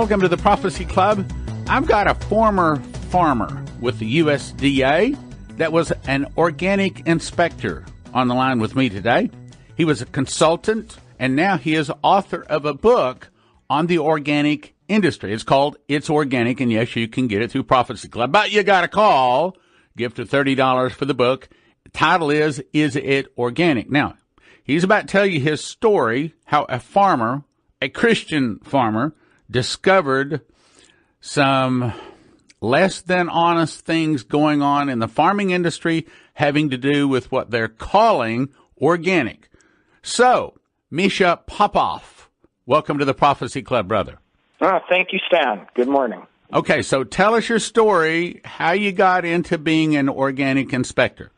Welcome to the Prophecy Club. I've got a former farmer with the USDA that was an organic inspector on the line with me today. He was a consultant, and now he is author of a book on the organic industry. It's called It's Organic, and yes, you can get it through Prophecy Club. But you got to call, gift of $30 for the book. The title is It Organic? Now, he's about to tell you his story, how a farmer, a Christian farmer, discovered some less than honest things going on in the farming industry having to do with what they're calling organic. So, Misha Popoff, welcome to the Prophecy Club, brother. Thank you, Stan. Good morning. Okay, so tell us your story, how you got into being an organic inspector.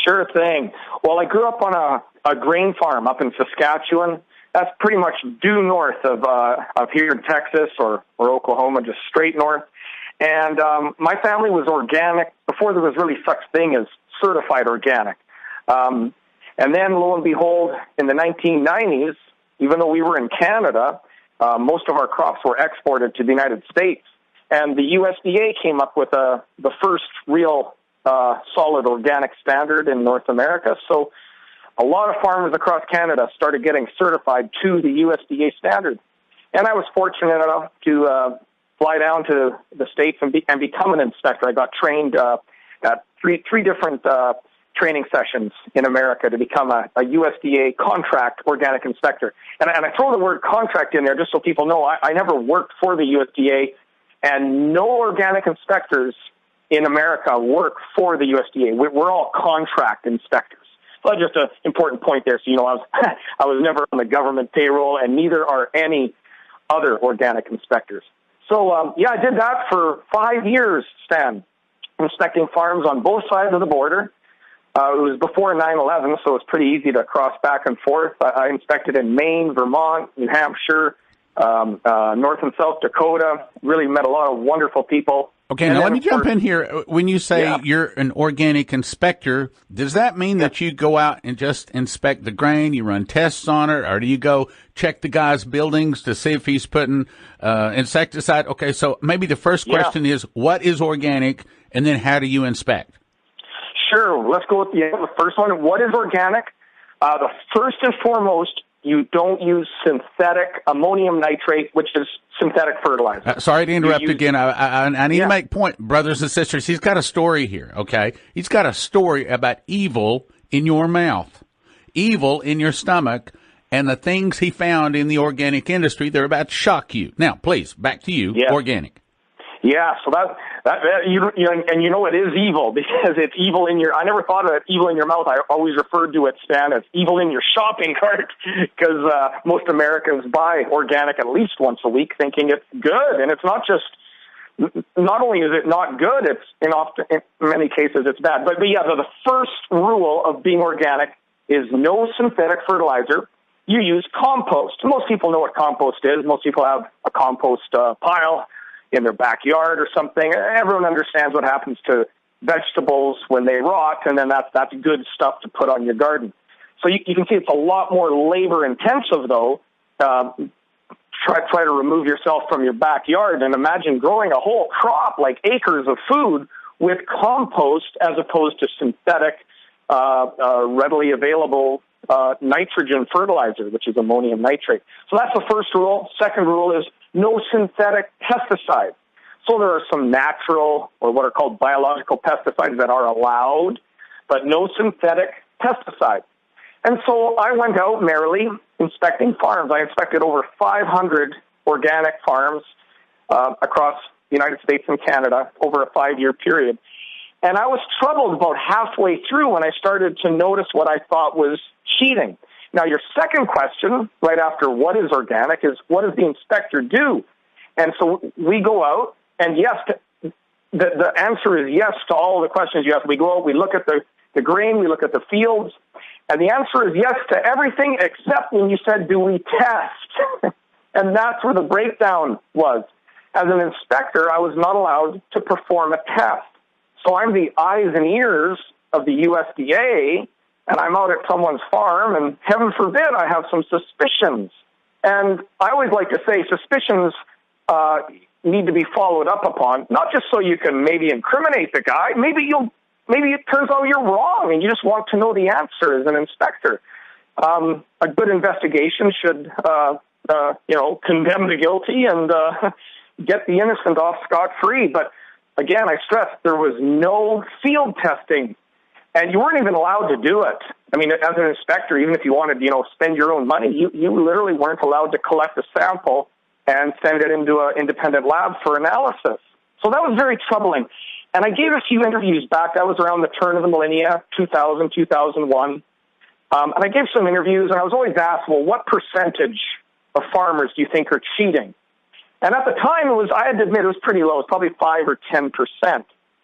Sure thing. Well, I grew up on a grain farm up in Saskatchewan. That's pretty much due north of here in Texas or Oklahoma, just straight north. And my family was organic before there was really such thing as certified organic. And then, lo and behold, in the 1990s, even though we were in Canada, most of our crops were exported to the United States. And the USDA came up with the first real solid organic standard in North America. So a lot of farmers across Canada started getting certified to the USDA standard. And I was fortunate enough to fly down to the States and become an inspector. I got trained at three different training sessions in America to become a USDA contract organic inspector. And I throw the word contract in there just so people know I never worked for the USDA, and no organic inspectors in America work for the USDA. We're all contract inspectors. So that's just an important point there. So, you know, I was never on the government payroll, and neither are any other organic inspectors. So, I did that for 5 years, Stan, inspecting farms on both sides of the border. It was before 9/11, so it was pretty easy to cross back and forth. I inspected in Maine, Vermont, New Hampshire, North and South Dakota. Really met a lot of wonderful people. Okay, now let me jump in here. When you say you're an organic inspector, does that mean that you go out and just inspect the grain, you run tests on it, or do you go check the guy's buildings to see if he's putting insecticide? Okay, so maybe the first question is, what is organic, and then how do you inspect? Sure, let's go with the first one. What is organic? The first and foremost, you don't use synthetic ammonium nitrate, which is synthetic fertilizer. Sorry to interrupt again. I need to make point, brothers and sisters. He's got a story here, okay? He's got a story about evil in your mouth, evil in your stomach, and the things he found in the organic industry. They're about to shock you. Now, please, back to you, organic. Yeah, so that and you know it is evil because it's evil in your. I never thought of it evil in your mouth. I always referred to it, Stan, as evil in your shopping cart because most Americans buy organic at least once a week, thinking it's good, and it's not just. Not only is it not good, it's in many cases it's bad. But the first rule of being organic is no synthetic fertilizer. You use compost. Most people know what compost is. Most people have a compost pile in their backyard or something. Everyone understands what happens to vegetables when they rot, and then that's good stuff to put on your garden. So you can see it's a lot more labor intensive, though. Try to remove yourself from your backyard and imagine growing a whole crop, like acres of food, with compost as opposed to synthetic, readily available nitrogen fertilizer, which is ammonium nitrate. So that's the first rule. Second rule is no synthetic pesticides. So there are some natural or what are called biological pesticides that are allowed, but no synthetic pesticides. And so I went out merrily inspecting farms. I inspected over 500 organic farms across the United States and Canada over a 5-year period. And I was troubled about halfway through when I started to notice what I thought was cheating. Now, your second question, right after what is organic, is what does the inspector do? And so we go out, and yes, the answer is yes to all of the questions you ask. We go out, we look at the grain, we look at the fields, and the answer is yes to everything except when you said, do we test? And that's where the breakdown was. As an inspector, I was not allowed to perform a test. So I'm the eyes and ears of the USDA, and I'm out at someone's farm, and heaven forbid I have some suspicions. And I always like to say suspicions need to be followed up upon, not just so you can maybe incriminate the guy. Maybe it turns out you're wrong and you just want to know the answer as an inspector. A good investigation should, condemn the guilty and get the innocent off scot-free. But again, I stress there was no field testing, and you weren't even allowed to do it. I mean, as an inspector, even if you wanted, spend your own money, you literally weren't allowed to collect a sample and send it into an independent lab for analysis. So that was very troubling. And I gave a few interviews back. That was around the turn of the millennia, 2000, 2001. And I gave some interviews, and I was always asked, well, what percentage of farmers do you think are cheating? And at the time, I had to admit, it was pretty low. It was probably 5 or 10%.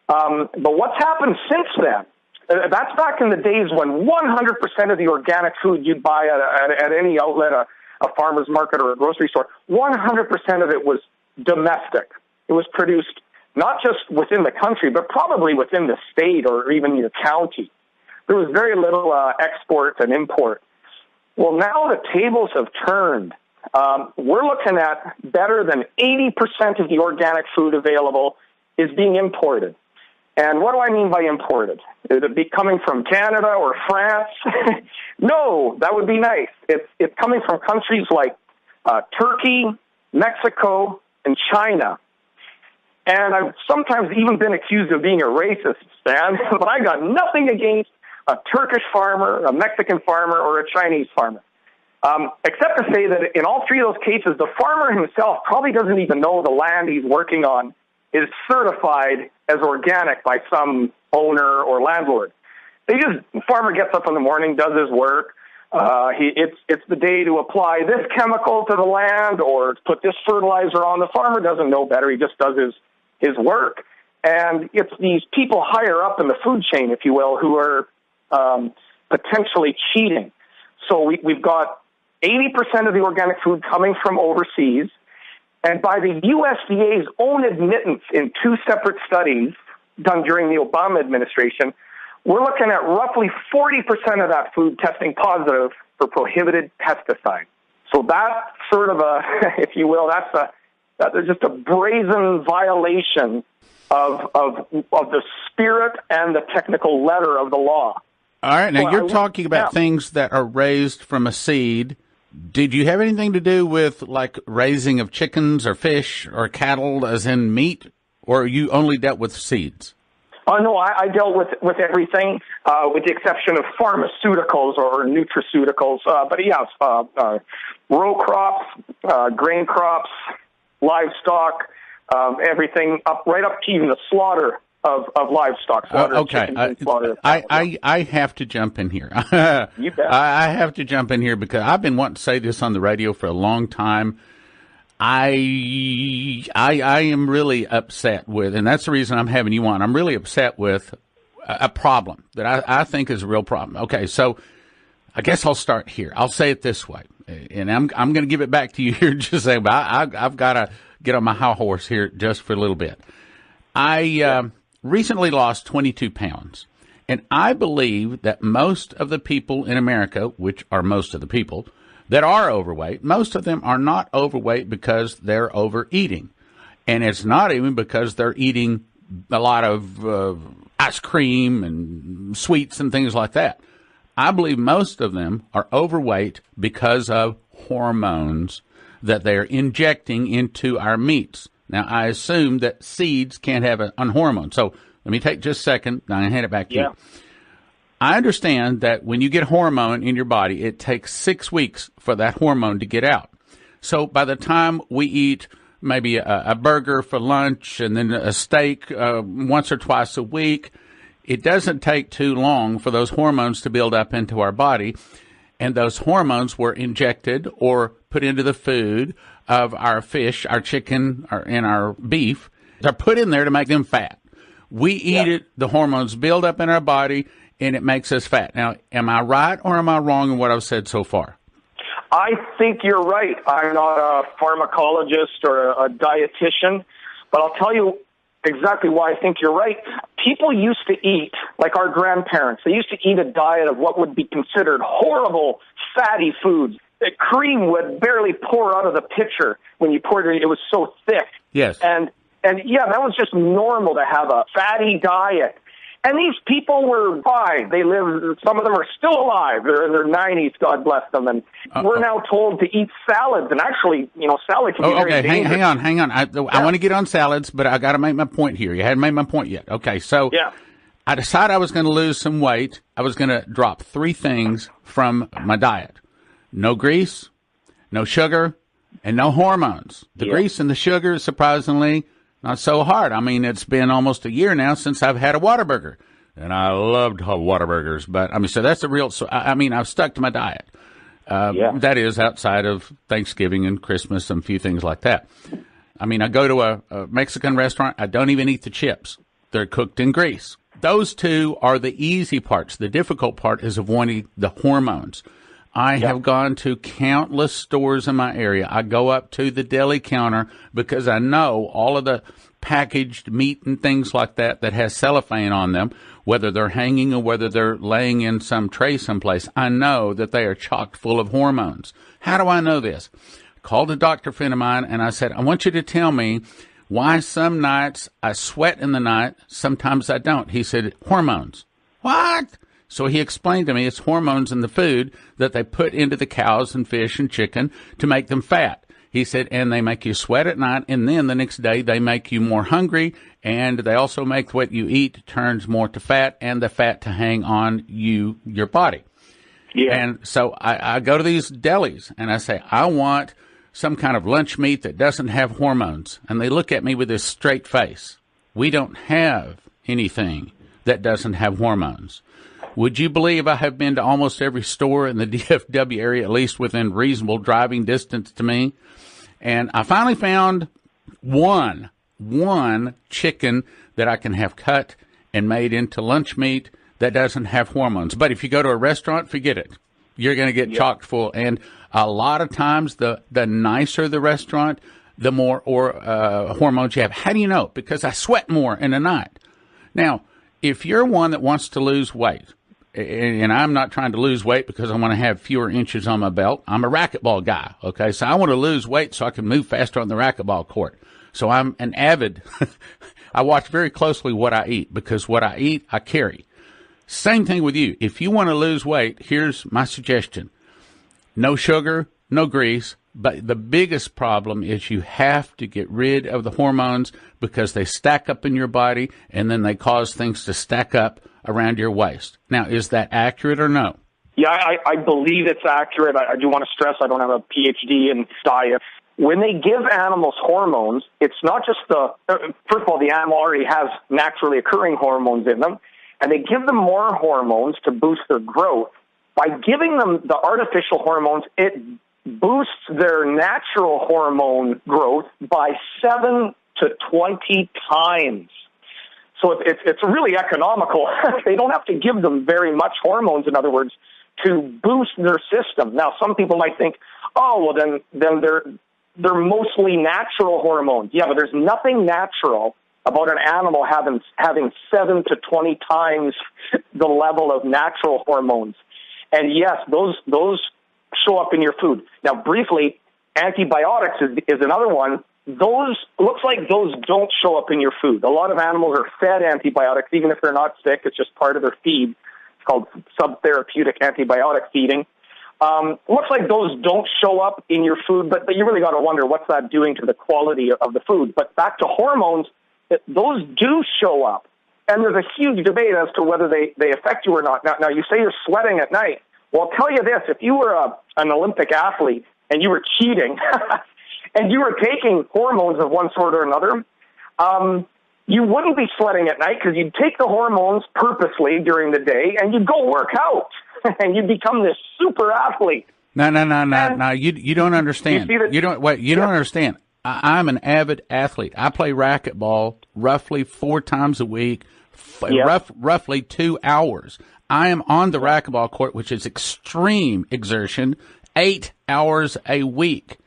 But what's happened since then? That's back in the days when 100% of the organic food you'd buy at any outlet, a farmer's market or a grocery store, 100% of it was domestic. It was produced not just within the country, but probably within the state or even your county. There was very little export and import. Well, now the tables have turned. We're looking at better than 80% of the organic food available is being imported. And what do I mean by imported? Is it be coming from Canada or France? No, that would be nice. It's coming from countries like Turkey, Mexico, and China. And I've sometimes even been accused of being a racist, Stan, but I got nothing against a Turkish farmer, a Mexican farmer, or a Chinese farmer. Except to say that in all three of those cases, the farmer himself probably doesn't even know the land he's working on is certified as organic by some owner or landlord. The farmer gets up in the morning, does his work. It's the day to apply this chemical to the land or to put this fertilizer on. The farmer doesn't know better. He just does his work. And it's these people higher up in the food chain, if you will, who are potentially cheating. So we've got 80% of the organic food coming from overseas. And by the USDA's own admittance in 2 separate studies done during the Obama administration, we're looking at roughly 40% of that food testing positive for prohibited pesticides. So that's sort of if you will, that's just a brazen violation of the spirit and the technical letter of the law. All right, now you're talking about things that are raised from a seed. Did you have anything to do with, like, raising of chickens or fish or cattle, as in meat, or you only dealt with seeds? No, I dealt with everything, with the exception of pharmaceuticals or nutraceuticals. But yes, row crops, grain crops, livestock, everything right up to even the slaughter of livestock. Okay, I have to jump in here. You bet. I have to jump in here because I've been wanting to say this on the radio for a long time. I am really upset with, and that's the reason I'm having you on. I'm really upset with a problem that I think is a real problem. Okay, so I guess I'll start here. I'll say it this way, and I'm going to give it back to you here in just a second, but I've got to get on my high horse here just for a little bit. I recently lost 22 pounds, and I believe that most of the people in America, which are most of the people that are overweight, most of them are not overweight because they're overeating. And it's not even because they're eating a lot of ice cream and sweets and things like that. I believe most of them are overweight because of hormones that they're injecting into our meats. Now, I assume that seeds can't have a hormone. So let me take just a second, and I'll hand it back to you. I understand that when you get hormone in your body, it takes 6 weeks for that hormone to get out. So by the time we eat maybe a burger for lunch and then a steak once or twice a week, it doesn't take too long for those hormones to build up into our body. And those hormones were injected or put into the food of our fish, our chicken, and our beef. They're put in there to make them fat. We eat it, the hormones build up in our body, and it makes us fat. Now, am I right or am I wrong in what I've said so far? I think you're right. I'm not a pharmacologist or a dietitian, but I'll tell you exactly why I think you're right. People used to eat, like our grandparents, they used to eat a diet of what would be considered horrible, fatty foods. cream would barely pour out of the pitcher when you poured it. It was so thick. Yes. And yeah, that was just normal to have a fatty diet. And these people were fine. They live, some of them are still alive. They're in their 90s, God bless them. And we're now told to eat salads. And actually, salad can be very dangerous. Hang on. I want to get on salads, but I got to make my point here. You hadn't made my point yet. Okay, so I decided I was going to lose some weight. I was going to drop 3 things from my diet. No grease, no sugar, and no hormones. The grease and the sugar, surprisingly, not so hard. I mean, it's been almost a year now since I've had a Whataburger, and I loved Whataburgers. But so that's the real. So I've stuck to my diet. That is outside of Thanksgiving and Christmas and a few things like that. I go to a Mexican restaurant. I don't even eat the chips. They're cooked in grease. Those 2 are the easy parts. The difficult part is avoiding the hormones. I have gone to countless stores in my area. I go up to the deli counter because I know all of the packaged meat and things like that has cellophane on them, whether they're hanging or whether they're laying in some tray someplace. I know that they are chock full of hormones. How do I know this? I called a doctor friend of mine and I said, I want you to tell me why some nights I sweat in the night, sometimes I don't. He said, hormones. What? So he explained to me it's hormones in the food that they put into the cows and fish and chicken to make them fat. He said, and they make you sweat at night, and then the next day they make you more hungry, and they also make what you eat turns more to fat, and the fat to hang on your body. Yeah. And so I go to these delis, and I say, I want some kind of lunch meat that doesn't have hormones. And they look at me with this straight face. We don't have anything that doesn't have hormones. Would you believe I have been to almost every store in the DFW area, at least within reasonable driving distance to me? And I finally found one chicken that I can have cut and made into lunch meat that doesn't have hormones. But if you go to a restaurant, forget it. You're going to get chock full. And a lot of times, the nicer the restaurant, the more hormones you have. How do you know? Because I sweat more in the night. Now, if you're one that wants to lose weight, and I'm not trying to lose weight because I want to have fewer inches on my belt. I'm a racquetball guy, okay? So I want to lose weight so I can move faster on the racquetball court. So I'm an avid, I watch very closely what I eat because what I eat, I carry. Same thing with you. If you want to lose weight, here's my suggestion. No sugar, no grease, but the biggest problem is you have to get rid of the hormones because they stack up in your body and then they cause things to stack up around your waist. Now, is that accurate or no? Yeah, I believe it's accurate. I do want to stress I don't have a PhD in diet. When they give animals hormones, it's not just first of all, the animal already has naturally occurring hormones in them, and they give them more hormones to boost their growth. By giving them the artificial hormones, it boosts their natural hormone growth by 7 to 20 times. So it's really economical. They don't have to give them very much hormones, in other words, to boost their system. Now, some people might think, oh, well, then they're mostly natural hormones. Yeah, but there's nothing natural about an animal having 7 to 20 times the level of natural hormones. And yes, those show up in your food. Now, briefly, antibiotics is another one. Those looks like those don't show up in your food. A lot of animals are fed antibiotics, even if they're not sick. It's just part of their feed. It's called subtherapeutic antibiotic feeding. Looks like those don't show up in your food, but you really got to wonder what's that doing to the quality of the food. But back to hormones, those do show up. And there's a huge debate as to whether they affect you or not. Now you say you're sweating at night. Well, I'll tell you this. If you were an Olympic athlete and you were cheating and you were taking hormones of one sort or another, you wouldn't be sweating at night because you'd take the hormones purposely during the day and you'd go work out and you'd become this super athlete. No. You don't understand. You don't understand. I'm an avid athlete. I play racquetball roughly 4 times a week, roughly 2 hours. I am on the racquetball court, which is extreme exertion, 8 hours a week.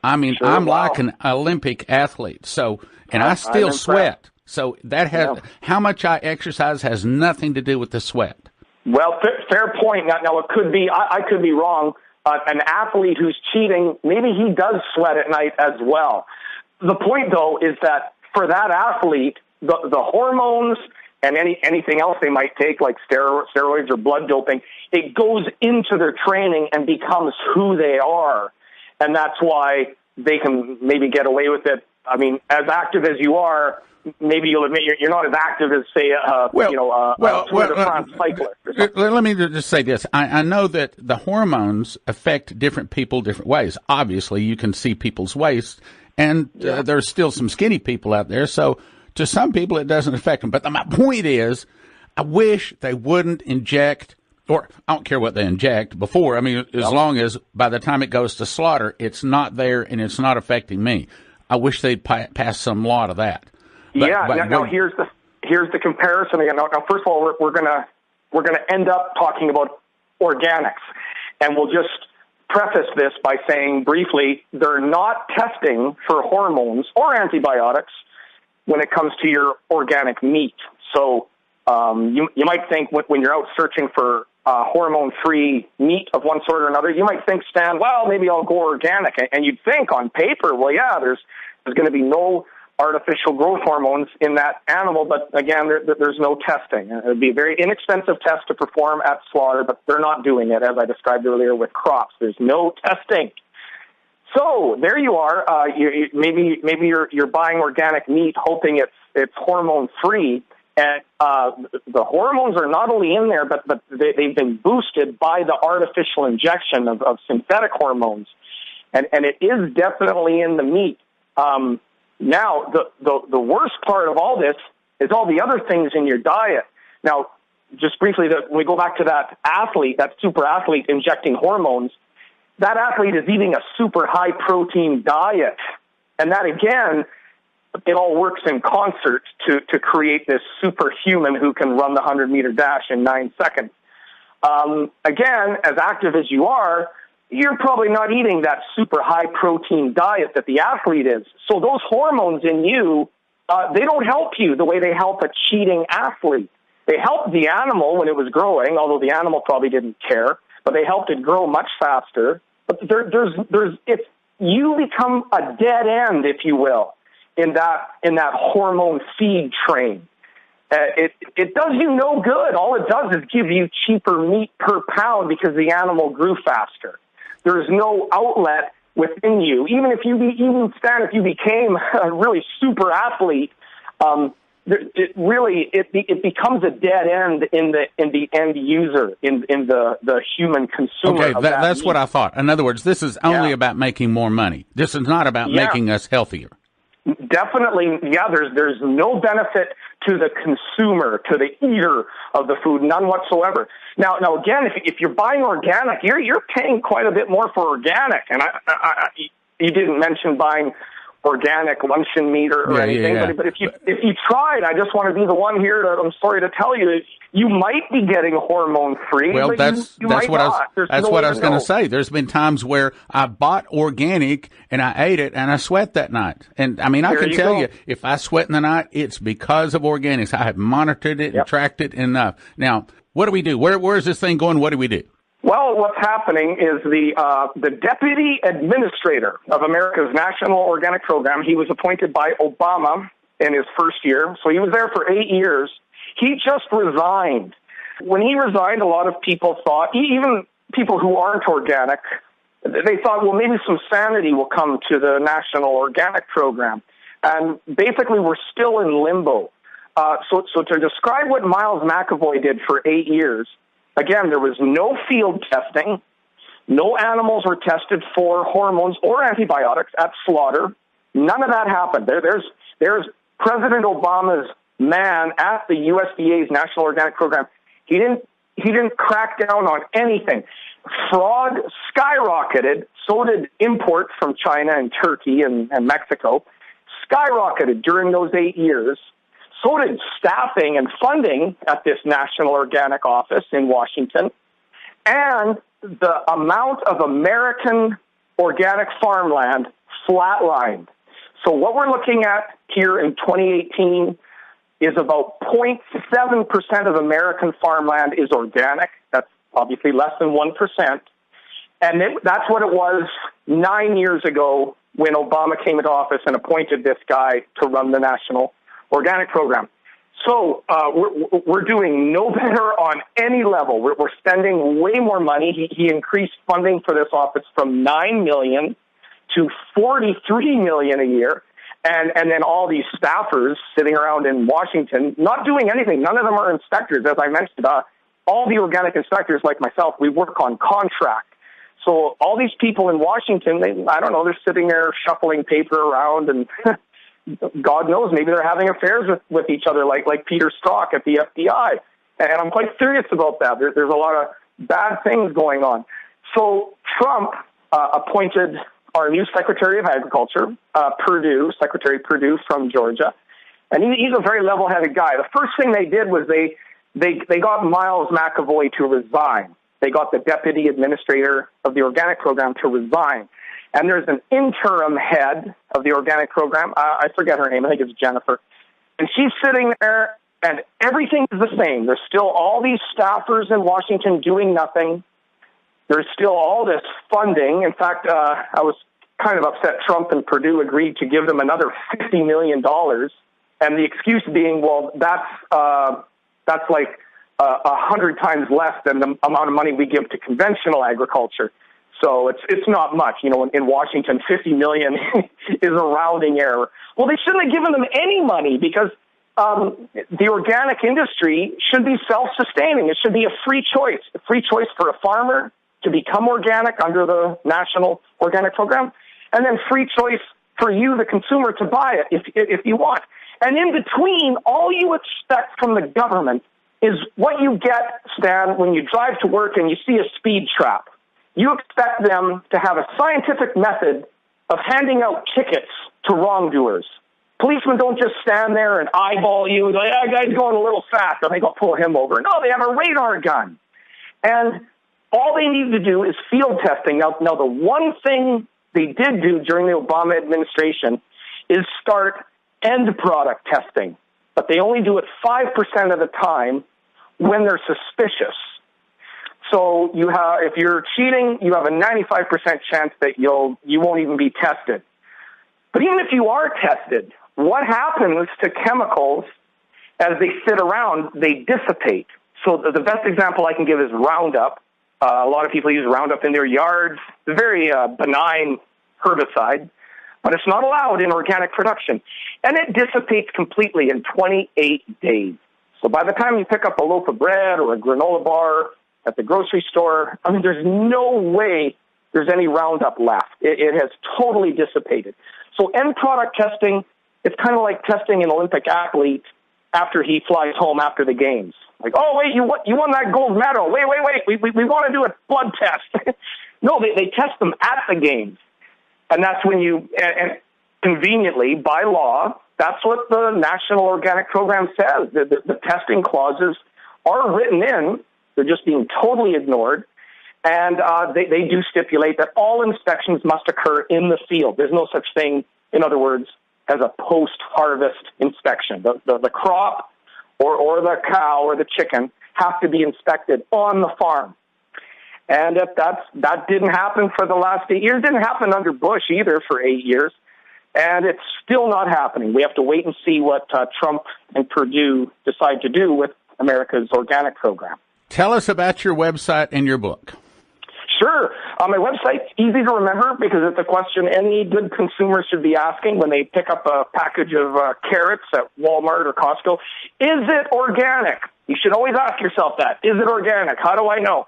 I mean, I'm like an Olympic athlete. So, and I still sweat. So that has how much I exercise has nothing to do with the sweat. Well, fair point. Now it could be I could be wrong. an athlete who's cheating, maybe he does sweat at night as well. The point, though, is that for that athlete, the hormones and anything else they might take, like steroids or blood doping, it goes into their training and becomes who they are. And that's why they can maybe get away with it. I mean, as active as you are, maybe you'll admit you're not as active as, say, a Tour de France cyclist. Let me just say this. I know that the hormones affect different people different ways. Obviously, you can see people's waist, and there's still some skinny people out there. So to some people, it doesn't affect them. But my point is, I wish they wouldn't inject, or I don't care what they inject before. I mean, as long as by the time it goes to slaughter, it's not there and it's not affecting me. I wish they'd pass some law to that. Now here's the comparison again. Now, first of all, we're gonna end up talking about organics, and we'll just preface this by saying briefly they're not testing for hormones or antibiotics when it comes to your organic meat. So you might think when you're out searching for hormone-free meat of one sort or another, you might think, Stan, well, maybe I'll go organic, and you'd think on paper, well, yeah, there's going to be no artificial growth hormones in that animal, but again, there's no testing. It would be a very inexpensive test to perform at slaughter, but they're not doing it, as I described earlier with crops. There's no testing. So there you are. Maybe you're buying organic meat, hoping it's hormone free, and the hormones are not only in there, but they've been boosted by the artificial injection of synthetic hormones, and it is definitely in the meat. Now, the worst part of all this is all the other things in your diet. Now, just briefly, when we go back to that athlete, that super athlete injecting hormones, that athlete is eating a super high protein diet. And that, again, it all works in concert to create this superhuman who can run the 100-meter dash in 9 seconds. Again, as active as you are, you're probably not eating that super high protein diet that the athlete is. So those hormones in you, they don't help you the way they help a cheating athlete. They helped the animal when it was growing, although the animal probably didn't care, but they helped it grow much faster. But you become a dead end, if you will, in that hormone feed train. It does you no good. All it does is give you cheaper meat per pound because the animal grew faster. There's no outlet within you. Even if you became a really super athlete, it becomes a dead end in the end user, in the human consumer. Okay, that's what I thought. In other words, this is only about making more money. This is not about making us healthier. Definitely, there's no benefit to the consumer, to the eater of the food, none whatsoever. Now again, if you're buying organic, you're paying quite a bit more for organic. And you didn't mention buying organic luncheon meat or anything, but if you tried, I just want to be the one here I'm sorry to tell you that you might be getting hormone free. Well, that's what I was going to say. There's been times where I bought organic and I ate it and I sweat that night. And I mean, I can tell you, if I sweat in the night, it's because of organics. I have monitored it and tracked it enough. Now, what do we do? Where is this thing going? What do we do? Well, what's happening is the deputy administrator of America's National Organic Program, he was appointed by Obama in his first year, so he was there for 8 years. He just resigned. When he resigned, a lot of people thought, even people who aren't organic, they thought, well, maybe some sanity will come to the National Organic Program. And basically, we're still in limbo. So to describe what Miles McAvoy did for 8 years, again, there was no field testing. No animals were tested for hormones or antibiotics at slaughter. None of that happened. There's President Obama's man at the USDA's National Organic Program. He didn't crack down on anything. Fraud skyrocketed. So did imports from China and Turkey and Mexico. Skyrocketed during those 8 years. So did staffing and funding at this National Organic Office in Washington. And the amount of American organic farmland flatlined. So what we're looking at here in 2018 is about 0.7% of American farmland is organic. That's obviously less than 1%. And that's what it was 9 years ago when Obama came into office and appointed this guy to run the National Organic Program. So we're doing no better on any level. We're spending way more money. He increased funding for this office from $9 million to $43 million a year. And then all these staffers sitting around in Washington, not doing anything. None of them are inspectors, as I mentioned. All the organic inspectors, like myself, we work on contract. So all these people in Washington, they're sitting there shuffling paper around, and God knows, maybe they're having affairs with each other, like Peter Strzok at the FBI. And I'm quite serious about that. There's a lot of bad things going on. So Trump appointed our new Secretary of Agriculture, Secretary Perdue from Georgia, and he's a very level-headed guy. The first thing they did was they got Miles McAvoy to resign. They got the deputy administrator of the organic program to resign. And there's an interim head of the organic program. I forget her name. I think it's Jennifer. And she's sitting there, and everything is the same. There's still all these staffers in Washington doing nothing. There's still all this funding. In fact, I was kind of upset Trump and Perdue agreed to give them another $50 million. And the excuse being, well, that's like 100 times less than the amount of money we give to conventional agriculture. So it's not much. In Washington, $50 million is a rounding error. Well, they shouldn't have given them any money because the organic industry should be self-sustaining. It should be a free choice for a farmer to become organic under the National Organic Program, and then free choice for you, the consumer, to buy it if you want. And in between, all you expect from the government is what you get, Stan, when you drive to work and you see a speed trap. You expect them to have a scientific method of handing out tickets to wrongdoers. Policemen don't just stand there and eyeball you, like, that guy's going a little fast, I think I'll pull him over. No, they have a radar gun. And all they need to do is field testing. Now, the one thing they did do during the Obama administration is start end product testing. But they only do it 5% of the time when they're suspicious. So if you're cheating, you have a 95% chance that you won't even be tested. But even if you are tested, what happens to chemicals as they sit around? They dissipate. So the best example I can give is Roundup. A lot of people use Roundup in their yards. It's a very benign herbicide, but it's not allowed in organic production. And it dissipates completely in 28 days. So by the time you pick up a loaf of bread or a granola bar at the grocery store, there's no way there's any Roundup left. It has totally dissipated. So end product testing, it's kind of like testing an Olympic athlete after he flies home after the games. Like, oh, wait, you won that gold medal. Wait, we want to do a blood test. No, they test them at the games. And that's when and conveniently, by law, that's what the National Organic Program says. The testing clauses are written in. They're just being totally ignored. And they do stipulate that all inspections must occur in the field. There's no such thing, in other words, as a post-harvest inspection. The crop or the cow or the chicken have to be inspected on the farm. And if that didn't happen for the last 8 years, didn't happen under Bush either for 8 years, and it's still not happening. We have to wait and see what Trump and Perdue decide to do with America's organic program. Tell us about your website and your book. Sure. My website's easy to remember because it's a question any good consumer should be asking when they pick up a package of carrots at Walmart or Costco. Is it organic? You should always ask yourself that. Is it organic? How do I know?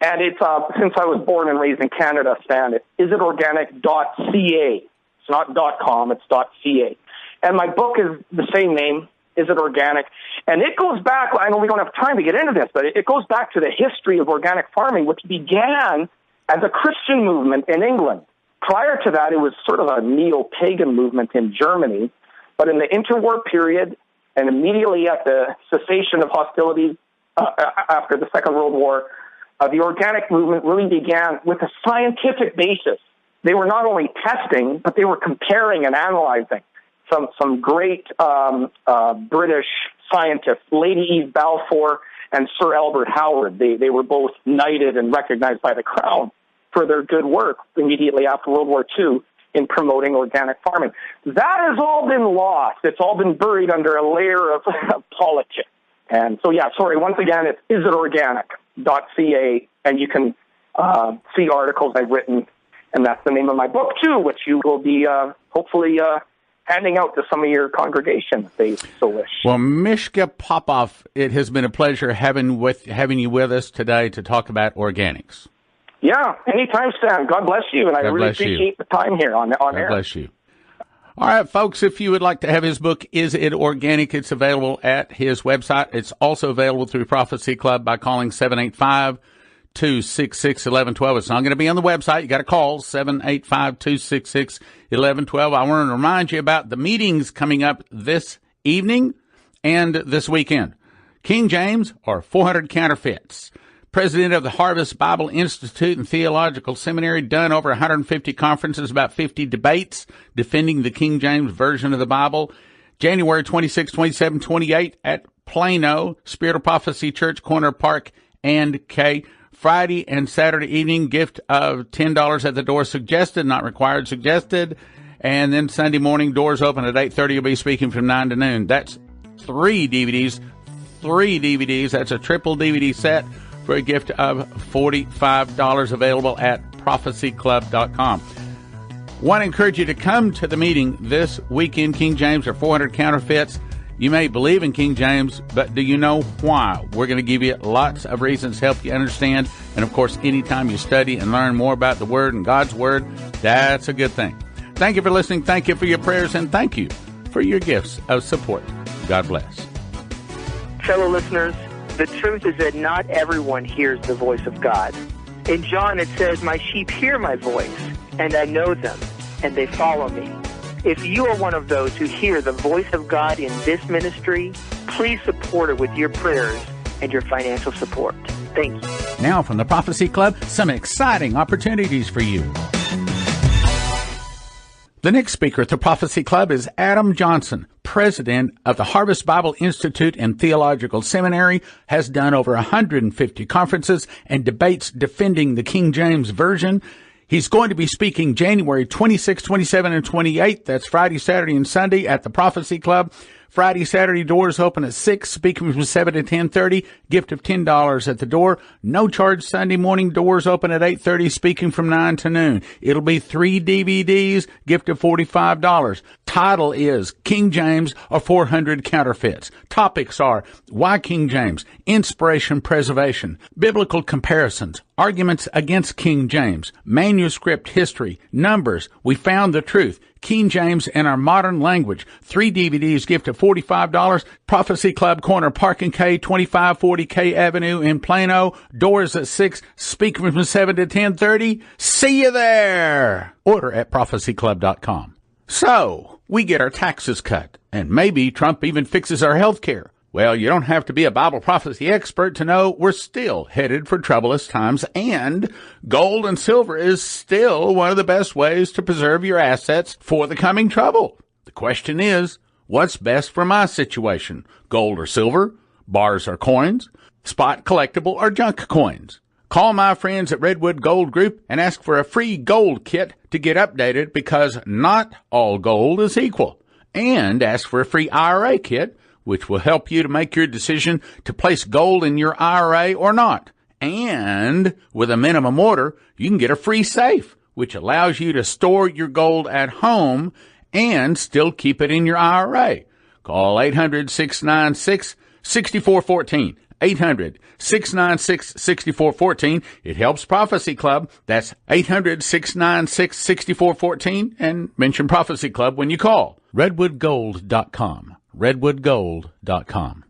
And it's since I was born and raised in Canada, Stan, it's isitorganic.ca. It's not .com, it's .ca. And my book is the same name, Is It Organic? And it goes back, I know we don't have time to get into this, but it goes back to the history of organic farming, which began as a Christian movement in England. Prior to that, it was sort of a neo-pagan movement in Germany. But in the interwar period, and immediately at the cessation of hostilities after the Second World War, the organic movement really began with a scientific basis. They were not only testing, but they were comparing and analyzing. Some great British scientists, Lady Eve Balfour and Sir Albert Howard, they were both knighted and recognized by the Crown. for their good work immediately after World War II in promoting organic farming. That has all been lost. It's all been buried under a layer of politics. And so, once again, it's isitorganic.ca, and you can see articles I've written, and that's the name of my book, too, which you will be hopefully handing out to some of your congregation if they so wish. Well, Misha Popoff, it has been a pleasure having you with us today to talk about organics. Yeah, anytime, Stan. God bless you, and I really appreciate the time here on air. God bless you. All right, folks, if you would like to have his book, Is It Organic? It's available at his website. It's also available through Prophecy Club by calling 785-266-1112. It's not going to be on the website. You got to call 785-266-1112. I want to remind you about the meetings coming up this evening and this weekend. King James or 400 counterfeits. President of the Harvest Bible Institute and Theological Seminary, done over 150 conferences, about 50 debates defending the King James Version of the Bible. January 26, 27, 28 at Plano, Spirit of Prophecy Church, Corner Park and K. Friday and Saturday evening, gift of $10 at the door, suggested, not required, suggested. And then Sunday morning, doors open at 8:30. You'll be speaking from 9 to noon. That's three DVDs. That's a triple DVD set for a gift of $45, available at prophecyclub.com. Want to encourage you to come to the meeting this weekend, King James or 400 counterfeits. You may believe in King James, but do you know why? We're going to give you lots of reasons to help you understand. And, of course, anytime you study and learn more about the Word and God's Word, that's a good thing. Thank you for listening. Thank you for your prayers. And thank you for your gifts of support. God bless. Fellow listeners, the truth is that not everyone hears the voice of God. In John it says, "My sheep hear my voice, and I know them, and they follow me." If you are one of those who hear the voice of God in this ministry, please support it with your prayers and your financial support. Thank you. Now from the Prophecy Club, some exciting opportunities for you. The next speaker at the Prophecy Club is Adam Johnson, president of the Harvest Bible Institute and Theological Seminary, has done over 150 conferences and debates defending the King James Version. He's going to be speaking January 26, 27, and 28. That's Friday, Saturday, and Sunday at the Prophecy Club. Friday, Saturday, doors open at 6, speaking from 7 to 10:30, gift of $10 at the door. No charge Sunday morning, doors open at 8:30, speaking from 9 to noon. It'll be 3 DVDs, gift of $45. Title is King James or 400 Counterfeits. Topics are Why King James, Inspiration Preservation, Biblical Comparisons, Arguments Against King James, Manuscript History, Numbers, We Found the Truth, King James in Our Modern Language. 3 DVDs, gift of $45. Prophecy Club, Corner Park and K, 2540 K Avenue in Plano. Doors at 6, speaking from 7 to 10:30. See you there. Order at prophecyclub.com. So, we get our taxes cut, and maybe Trump even fixes our health care. Well, you don't have to be a Bible prophecy expert to know we're still headed for troublous times, and gold and silver is still one of the best ways to preserve your assets for the coming trouble. The question is, what's best for my situation? Gold or silver? Bars or coins? Spot collectible or junk coins? Call my friends at Redwood Gold Group and ask for a free gold kit to get updated, because not all gold is equal. And ask for a free IRA kit, which will help you to make your decision to place gold in your IRA or not. And with a minimum order, you can get a free safe, which allows you to store your gold at home and still keep it in your IRA. Call 800-696-6414. 800-696-6414. It helps Prophecy Club. That's 800-696-6414, and mention Prophecy Club when you call. RedwoodGold.com. RedwoodGold.com.